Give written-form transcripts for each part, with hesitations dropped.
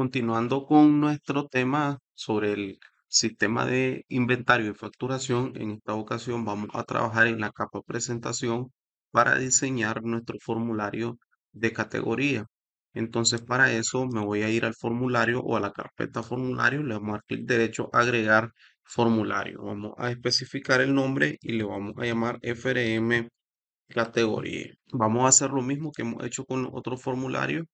Continuando con nuestro tema sobre el sistema de inventario y facturación, en esta ocasión vamos a trabajar en la capa presentación para diseñar nuestro formulario de categoría. Entonces, para eso me voy a ir al formulario o a la carpeta formulario, le vamos a dar clic derecho, agregar formulario. Vamos a especificar el nombre y le vamos a llamar FRM categoría. Vamos a hacer lo mismo que hemos hecho con otro formulario.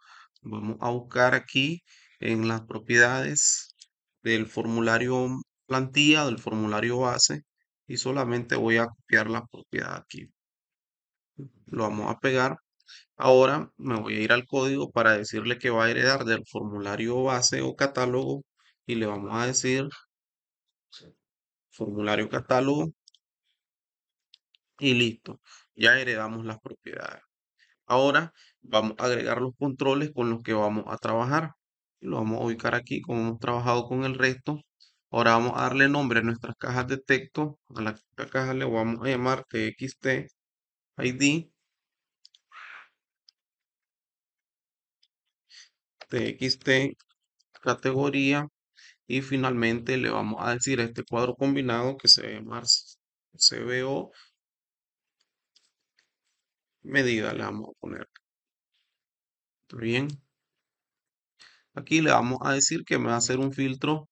Vamos a buscar aquí en las propiedades del formulario plantilla, del formulario base, y solamente voy a copiar la propiedad aquí. Lo vamos a pegar. Ahora me voy a ir al código para decirle que va a heredar del formulario base o catálogo y le vamos a decir formulario catálogo y listo. Ya heredamos las propiedades. Ahora vamos a agregar los controles con los que vamos a trabajar. Lo vamos a ubicar aquí como hemos trabajado con el resto. Ahora vamos a darle nombre a nuestras cajas de texto. A la caja le vamos a llamar TXT ID, TXT categoría y finalmente le vamos a decir a este cuadro combinado que se va a llamar CBO medida. Le vamos a poner. Bien. Aquí le vamos a decir que me va a hacer un filtro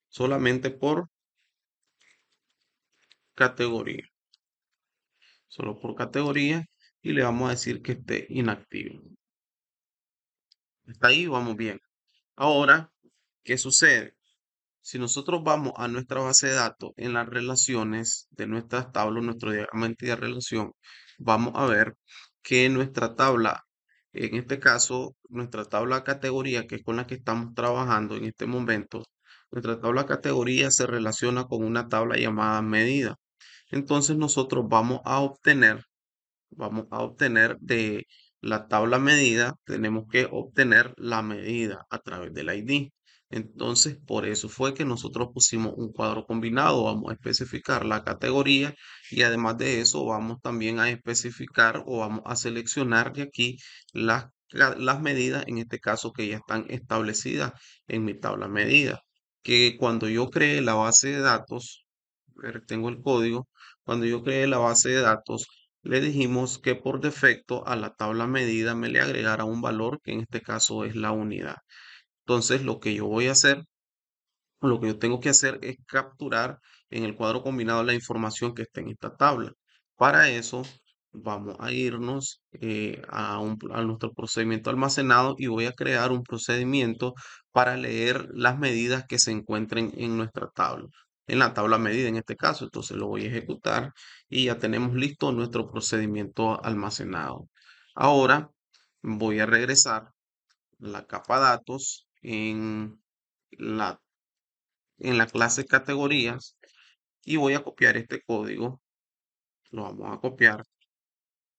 solamente por categoría. Solo por categoría y le vamos a decir que esté inactivo. Está ahí, vamos bien. Ahora, ¿qué sucede? Si nosotros vamos a nuestra base de datos en las relaciones de nuestras tablas, nuestro diagrama de relación, vamos a ver que nuestra tabla, en este caso, nuestra tabla categoría, que es con la que estamos trabajando en este momento, nuestra tabla categoría se relaciona con una tabla llamada medida. Entonces nosotros vamos a obtener de la tabla medida, tenemos que obtener la medida a través del ID. Entonces, por eso fue que nosotros pusimos un cuadro combinado. Vamos a especificar la categoría y además de eso vamos también a especificar o vamos a seleccionar de aquí las medidas, en este caso que ya están establecidas en mi tabla medida. Que cuando yo creé la base de datos, tengo el código, cuando yo creé la base de datos, le dijimos que por defecto a la tabla medida me le agregara un valor que en este caso es la unidad. Entonces lo que yo voy a hacer, lo que yo tengo que hacer es capturar en el cuadro combinado la información que está en esta tabla. Para eso vamos a irnos a nuestro procedimiento almacenado y voy a crear un procedimiento para leer las medidas que se encuentren en nuestra tabla. En la tabla medida en este caso, entonces lo voy a ejecutar y ya tenemos listo nuestro procedimiento almacenado. Ahora voy a regresar a la capa datos la en la clase categorías y voy a copiar este código. Lo vamos a copiar,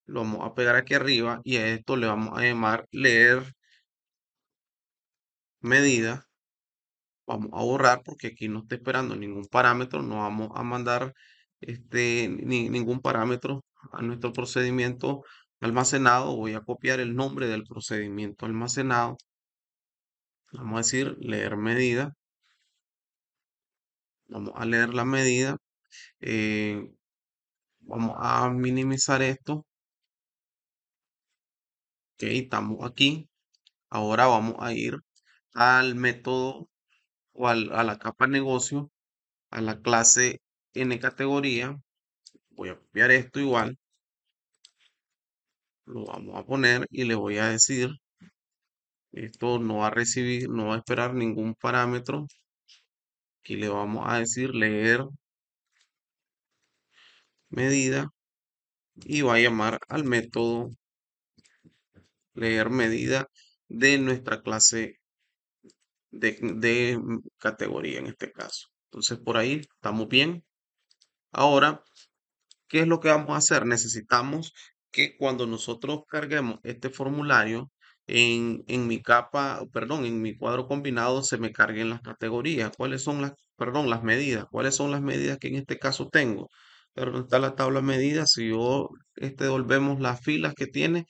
lo vamos a pegar aquí arriba y a esto le vamos a llamar leer medida. Vamos a borrar porque aquí no está esperando ningún parámetro. No vamos a mandar ningún parámetro a nuestro procedimiento almacenado. Voy a copiar el nombre del procedimiento almacenado. Vamos a decir leer medida. Vamos a leer la medida. eh, Vamos a minimizar esto. Ok, estamos aquí. Ahora vamos a ir al método o a la capa negocio, a la clase N categoría. Voy a copiar esto igual, lo vamos a poner y le voy a decir, esto no va a recibir, no va a esperar ningún parámetro. Aquí le vamos a decir leer medida y va a llamar al método leer medida de nuestra clase de categoría en este caso. Entonces por ahí estamos bien. Ahora, ¿qué es lo que vamos a hacer? Necesitamos que cuando nosotros carguemos este formulario en mi capa, perdón, en mi cuadro combinado se me carguen las categorías. ¿Cuáles son las medidas? ¿Cuáles son las medidas que en este caso tengo? Pero no está la tabla de medidas. Si yo devolvemos las filas que tiene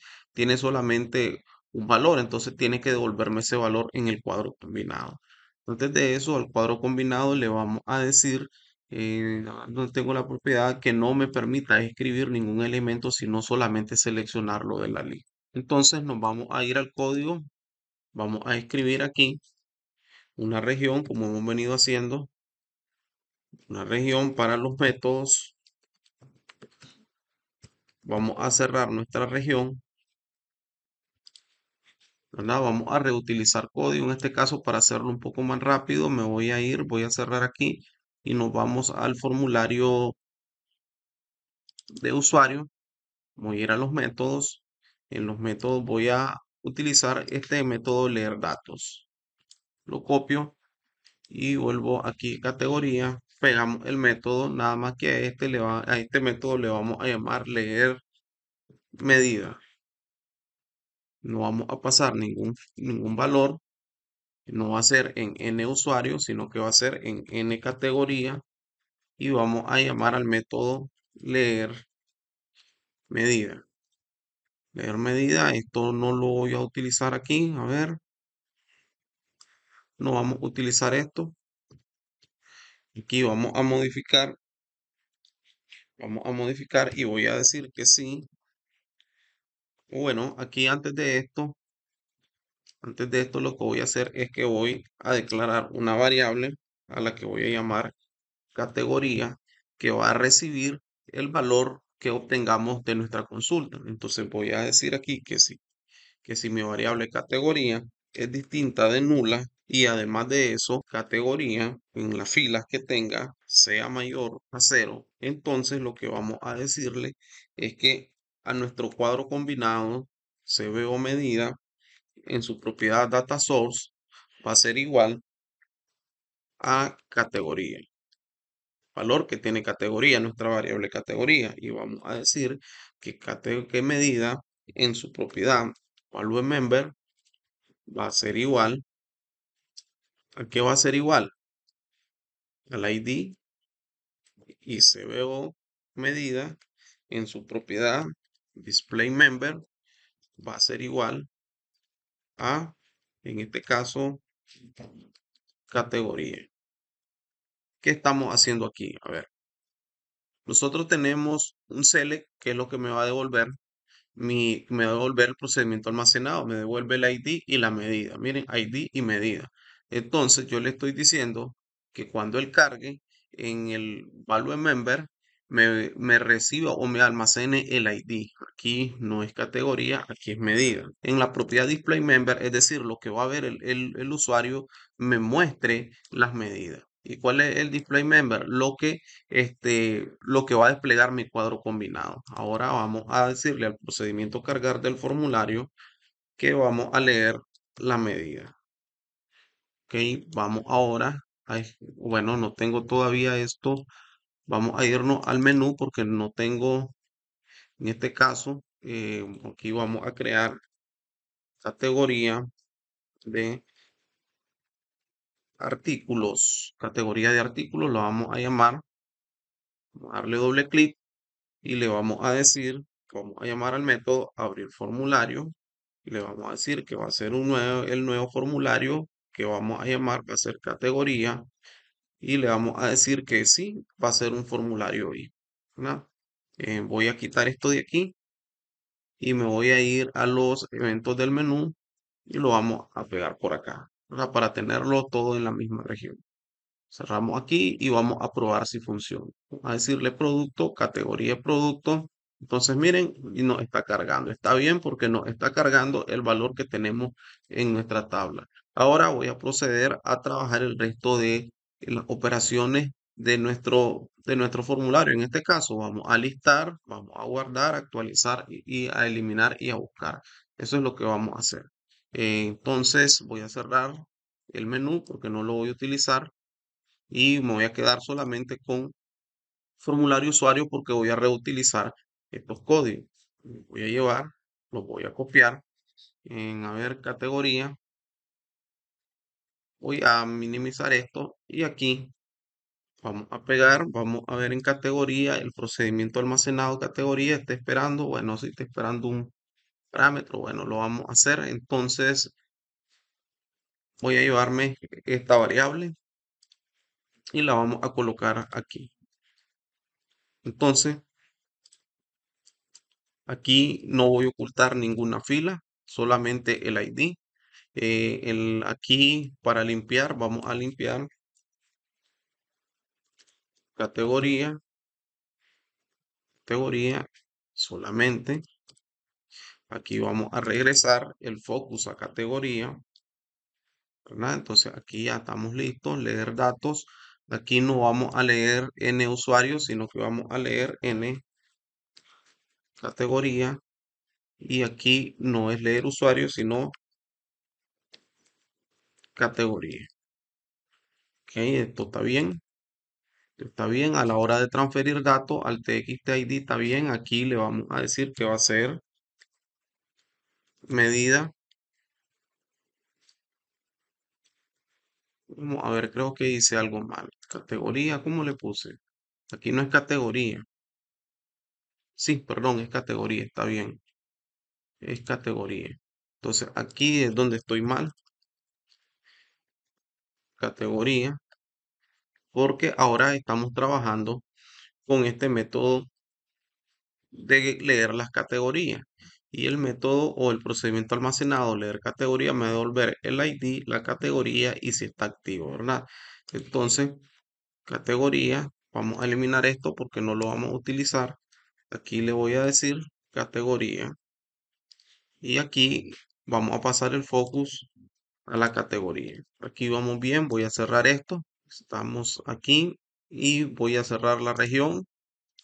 solamente un valor, entonces tiene que devolverme ese valor en el cuadro combinado. Antes de eso, al cuadro combinado le vamos a decir, no tengo la propiedad que no me permita escribir ningún elemento, sino solamente seleccionarlo de la lista. Entonces nos vamos a ir al código, vamos a escribir aquí una región, como hemos venido haciendo, una región para los métodos. Vamos a cerrar nuestra región, ¿verdad? Vamos a reutilizar código en este caso para hacerlo un poco más rápido. Me voy a ir, voy a cerrar aquí y nos vamos al formulario de usuario. Voy a ir a los métodos. En los métodos voy a utilizar este método leer datos. Lo copio y vuelvo aquí categoría. Pegamos el método, nada más que a este método le vamos a llamar leer medida. No vamos a pasar ningún valor. No va a ser en n usuario, sino que va a ser en n categoría y vamos a llamar al método leer medida. Leer medida, esto no lo voy a utilizar aquí, a ver, no vamos a utilizar esto. Aquí vamos a modificar y voy a decir que sí. Bueno, aquí antes de esto lo que voy a hacer es que voy a declarar una variable a la que voy a llamar categoría que va a recibir el valor que obtengamos de nuestra consulta. Entonces voy a decir aquí que si mi variable categoría es distinta de nula y además de eso, categoría en las filas que tenga sea mayor a cero, entonces lo que vamos a decirle es que a nuestro cuadro combinado CB o medida en su propiedad data source va a ser igual a categoría, valor que tiene categoría, nuestra variable categoría, y vamos a decir que medida en su propiedad value member va a ser igual. ¿A qué va a ser igual? Al ID y CBO medida en su propiedad display member va a ser igual a, en este caso, categoría. ¿Qué estamos haciendo aquí? A ver, nosotros tenemos un select que es lo que me va a devolver me va a devolver el procedimiento almacenado, me devuelve el ID y la medida. Miren, ID y medida. Entonces yo le estoy diciendo que cuando él cargue en el value member, me reciba o me almacene el ID. Aquí no es categoría, aquí es medida. En la propiedad display member, es decir, lo que va a ver el usuario, me muestre las medidas. ¿Y cuál es el display member? Lo que va a desplegar mi cuadro combinado. Ahora vamos a decirle al procedimiento cargar del formulario que vamos a leer la medida. Ok, vamos ahora bueno, no tengo todavía esto. Vamos a irnos al menú porque no tengo, en este caso, aquí vamos a crear categoría de artículos. Categoría de artículos, lo vamos a llamar, vamos a darle doble clic y le vamos a decir, vamos a llamar al método abrir formulario y le vamos a decir que va a ser el nuevo formulario que vamos a llamar, va a ser categoría y le vamos a decir que sí, va a ser un formulario I, ¿verdad? Voy a quitar esto de aquí y me voy a ir a los eventos del menú y lo vamos a pegar por acá, ¿verdad? Para tenerlo todo en la misma región. Cerramos aquí y vamos a probar si funciona. Vamos a decirle producto, categoría producto. Entonces miren, y nos está cargando. Está bien porque nos está cargando el valor que tenemos en nuestra tabla. Ahora voy a proceder a trabajar el resto de las operaciones de nuestro formulario. En este caso vamos a listar, vamos a guardar, actualizar y a eliminar y a buscar. Eso es lo que vamos a hacer. Entonces voy a cerrar el menú porque no lo voy a utilizar y me voy a quedar solamente con formulario usuario porque voy a reutilizar estos códigos. Los voy a llevar, los voy a copiar en, a ver, categoría. Voy a minimizar esto y aquí vamos a pegar, vamos a ver en categoría, el procedimiento almacenado categoría está esperando, bueno, si está esperando parámetro. Bueno, lo vamos a hacer. Entonces voy a llevarme esta variable y la vamos a colocar aquí. Entonces aquí no voy a ocultar ninguna fila, solamente el ID. Aquí para limpiar, vamos a limpiar categoría, categoría solamente. Aquí vamos a regresar el focus a categoría, ¿verdad? Entonces aquí ya estamos listos, leer datos. Aquí no vamos a leer n usuarios, sino que vamos a leer n categoría. Y aquí no es leer usuarios, sino categoría. Ok, esto está bien. Está bien, a la hora de transferir datos al TXT-ID está bien. Aquí le vamos a decir que va a ser medida. Vamos a ver, creo que hice algo mal. Categoría, ¿cómo le puse? Aquí no es categoría. Sí, perdón, es categoría, está bien. Es categoría. Entonces aquí es donde estoy mal. Categoría, porque ahora estamos trabajando con este método de leer las categorías. Y el método o el procedimiento almacenado, leer categoría, me va a devolver el ID, la categoría y si está activo, ¿verdad? Entonces, categoría, vamos a eliminar esto porque no lo vamos a utilizar. Aquí le voy a decir categoría y aquí vamos a pasar el focus a la categoría. Aquí vamos bien, voy a cerrar esto. Estamos aquí y voy a cerrar la región.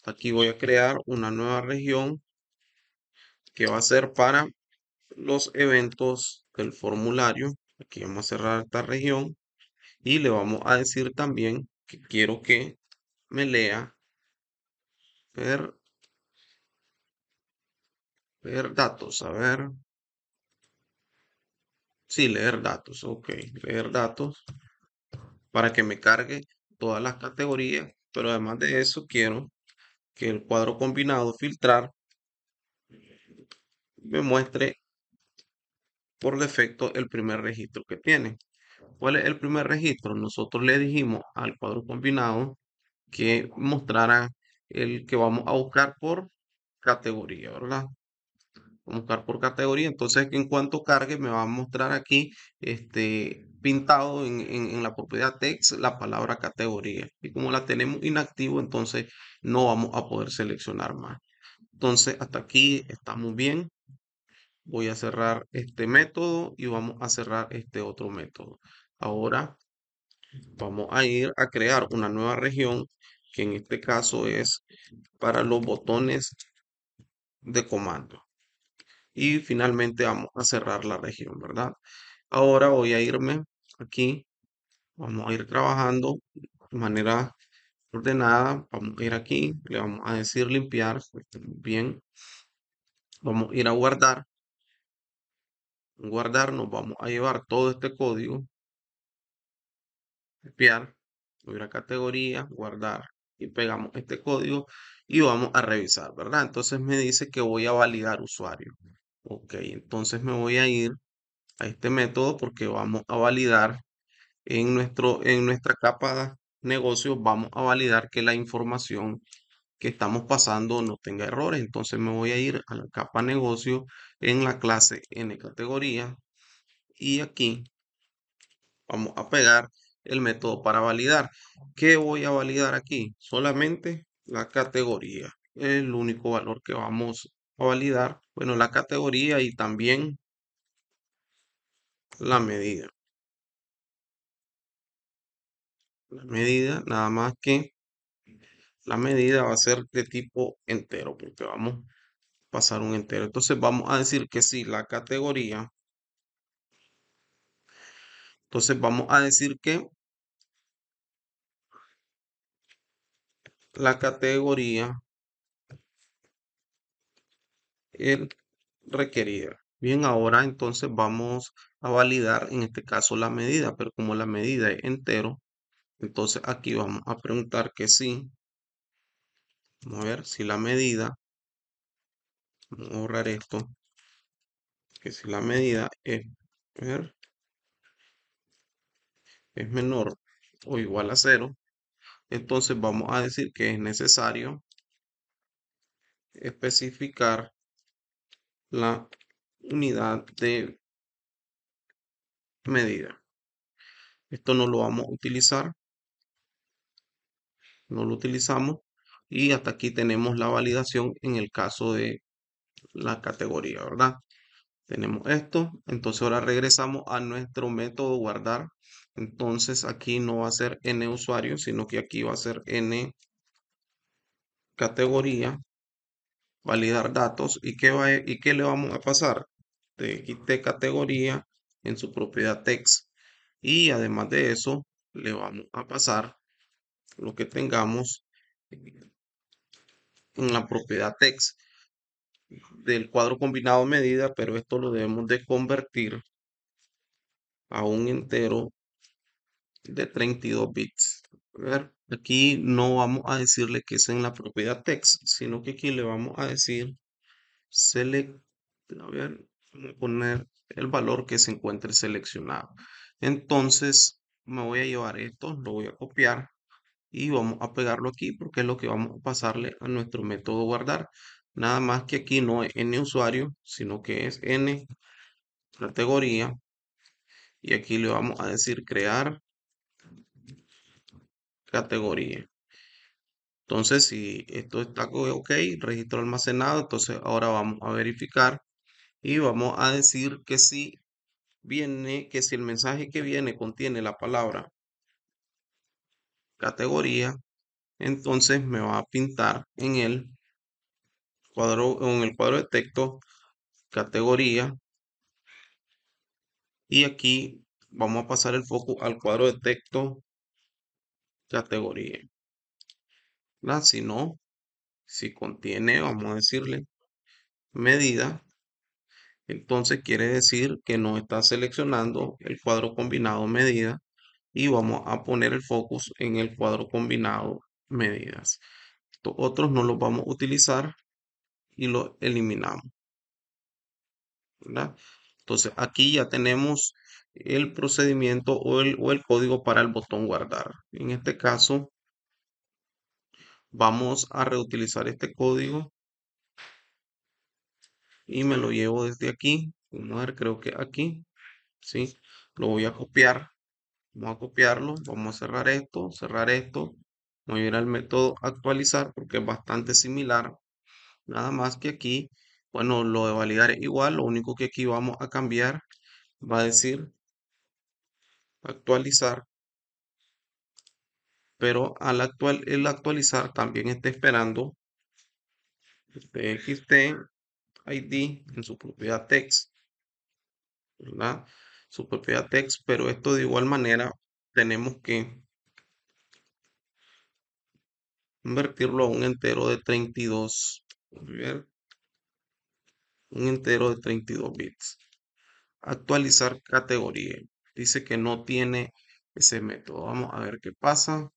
Aquí voy a crear una nueva región que va a ser para los eventos del formulario. Aquí vamos a cerrar esta región y le vamos a decir también que quiero que me lea ver, ver datos. A ver, sí, leer datos. Ok, leer datos para que me cargue todas las categorías. Pero además de eso, quiero que el cuadro combinado filtrar me muestre por defecto el primer registro que tiene. ¿Cuál es el primer registro? Nosotros le dijimos al cuadro combinado que mostrara el que vamos a buscar por categoría, ¿verdad? Vamos a buscar por categoría. Entonces, en cuanto cargue, me va a mostrar aquí pintado en la propiedad text la palabra categoría. Y como la tenemos inactivo, entonces no vamos a poder seleccionar más. Entonces, hasta aquí estamos bien. Voy a cerrar este método y vamos a cerrar este otro método. Ahora vamos a ir a crear una nueva región que en este caso es para los botones de comando. Y finalmente vamos a cerrar la región, ¿verdad? Ahora voy a irme aquí. Vamos a ir trabajando de manera ordenada. Vamos a ir aquí. Le vamos a decir limpiar. Bien. Vamos a ir a guardar. Guardar. Nos vamos a llevar todo este código. Copiar, subir a categoría, guardar y pegamos este código y vamos a revisar, ¿verdad? Entonces me dice que voy a validar usuario. Ok, entonces me voy a ir a este método porque vamos a validar en nuestra capa de negocio, vamos a validar que la información que estamos pasando no tenga errores. Entonces me voy a ir a la capa negocio en la clase N categoría y aquí vamos a pegar el método para validar. ¿Qué voy a validar aquí? Solamente la categoría. El único valor que vamos a validar. Bueno, la categoría y también la medida. La medida, nada más que la medida va a ser de tipo entero, porque vamos a pasar un entero. Entonces vamos a decir que sí, la categoría. Entonces vamos a decir que la categoría es requerida. Bien, ahora entonces vamos a validar en este caso la medida, pero como la medida es entero, entonces aquí vamos a preguntar que sí. Vamos a ver si la medida, vamos a borrar esto, que si la medida a ver, es menor o igual a cero, entonces vamos a decir que es necesario especificar la unidad de medida. Esto no lo vamos a utilizar, no lo utilizamos y hasta aquí tenemos la validación en el caso de la categoría, ¿verdad? Tenemos esto, entonces ahora regresamos a nuestro método guardar. Entonces aquí no va a ser n usuario, sino que aquí va a ser n categoría, validar datos. ¿Y qué le vamos a pasar? Txt categoría en su propiedad text. Y además de eso, le vamos a pasar lo que tengamos en la propiedad text del cuadro combinado medida, pero esto lo debemos de convertir a un entero de 32 bits. A ver, aquí no vamos a decirle que es en la propiedad text, sino que aquí le vamos a decir select, a ver, vamos a poner el valor que se encuentre seleccionado. Entonces me voy a llevar esto, lo voy a copiar y vamos a pegarlo aquí porque es lo que vamos a pasarle a nuestro método guardar. Nada más que aquí no es n usuario, sino que es n categoría y aquí le vamos a decir crear categoría. Entonces, si esto está ok, registro almacenado, entonces ahora vamos a verificar y vamos a decir que si viene, que si el mensaje que viene contiene la palabra categoría, entonces me va a pintar en el cuadro, en el cuadro de texto categoría y aquí vamos a pasar el foco al cuadro de texto categoría. ¿Verdad? Si no, si contiene, vamos a decirle medida, entonces quiere decir que no está seleccionando el cuadro combinado medida y vamos a poner el focus en el cuadro combinado medidas. Estos otros no los vamos a utilizar y los eliminamos, ¿verdad? Entonces aquí ya tenemos el procedimiento o el código para el botón guardar. En este caso vamos a reutilizar este código y me lo llevo desde aquí. Vamos a ver, creo que aquí, ¿sí? Lo voy a copiar. Vamos a copiarlo, vamos a cerrar esto. Voy a ir al método actualizar porque es bastante similar. Nada más que aquí, bueno, lo de validar es igual, lo único que aquí vamos a cambiar va a decir actualizar, pero el actualizar también está esperando txt id en su propiedad text, ¿verdad? Su propiedad text, pero esto de igual manera tenemos que convertirlo a un entero de 32, vamos a ver, un entero de 32 bits. Actualizar categoría. Dice que no tiene ese método. Vamos a ver qué pasa.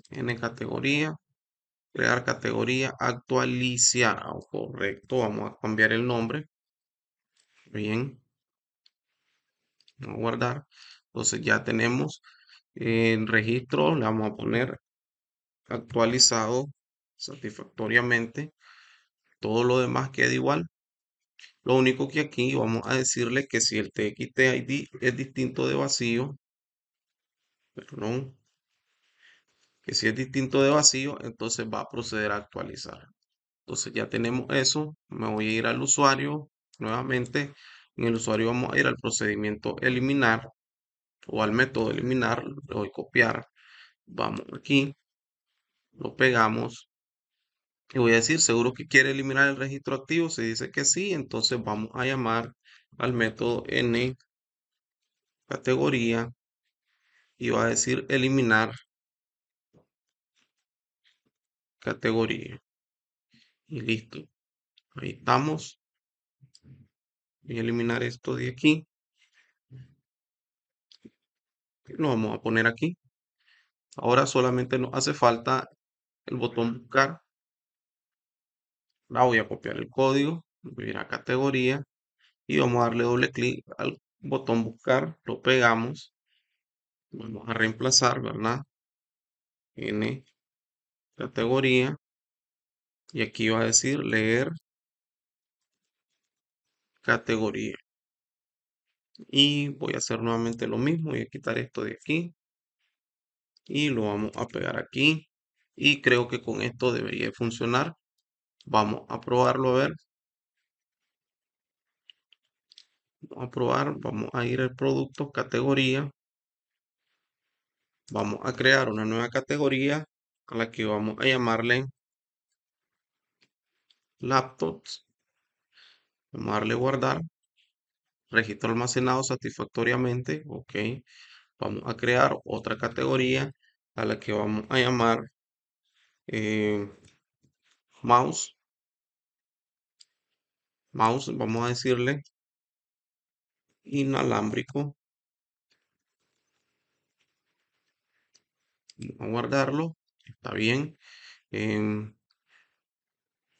N categoría, crear categoría, actualizar. Correcto, vamos a cambiar el nombre. Bien, vamos a guardar. Entonces ya tenemos el registro. Le vamos a poner actualizado satisfactoriamente. Todo lo demás queda igual. Lo único que aquí vamos a decirle que si el txt es distinto de vacío, perdón, que si es distinto de vacío, entonces va a proceder a actualizar. Entonces ya tenemos eso. Me voy a ir al usuario nuevamente. En el usuario vamos a ir al procedimiento eliminar o al método eliminar. Le doy copiar. Vamos aquí, lo pegamos. Y voy a decir, seguro que quiere eliminar el registro activo. Se dice que sí, entonces vamos a llamar al método n categoría y va a decir eliminar categoría. Y listo. Ahí estamos. Voy a eliminar esto de aquí. Lo vamos a poner aquí. Ahora solamente nos hace falta el botón buscar. La voy a copiar el código. Voy a ir a categoría y vamos a darle doble clic al botón buscar, lo pegamos, vamos a reemplazar, ¿verdad? N categoría y aquí va a decir leer categoría. Y voy a hacer nuevamente lo mismo, voy a quitar esto de aquí y lo vamos a pegar aquí. Y creo que con esto debería de funcionar. Vamos a probarlo a ver. Vamos a probar, vamos a ir al producto, categoría. Vamos a crear una nueva categoría a la que vamos a llamarle laptops. Vamos a darle guardar. Registro almacenado satisfactoriamente. Ok. Vamos a crear otra categoría a la que vamos a llamar eh, mouse. Mouse, vamos a decirle inalámbrico. Vamos a guardarlo. Está bien. Em,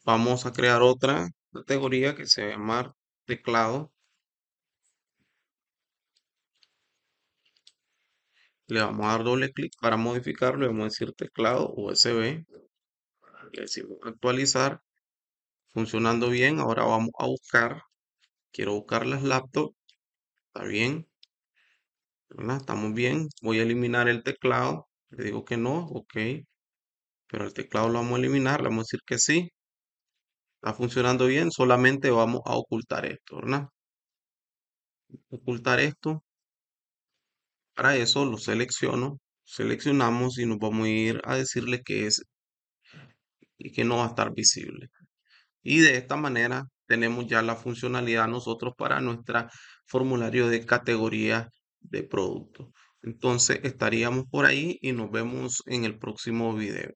Vamos a crear otra categoría que se va a llamar teclado. Le vamos a dar doble clic para modificarlo. Le vamos a decir teclado USB. Le decimos actualizar. Funcionando bien. Ahora vamos a buscar. Quiero buscar las laptops. Está bien. ¿Verdad? Estamos bien. Voy a eliminar el teclado. Le digo que no. Ok. Pero el teclado lo vamos a eliminar. Le vamos a decir que sí. Está funcionando bien. Solamente vamos a ocultar esto, ¿verdad? Ocultar esto. Para eso lo selecciono. Seleccionamos y nos vamos a ir a decirle que es y que no va a estar visible. Y de esta manera tenemos ya la funcionalidad nosotros para nuestra formulario de categoría de producto. Entonces estaríamos por ahí y nos vemos en el próximo video.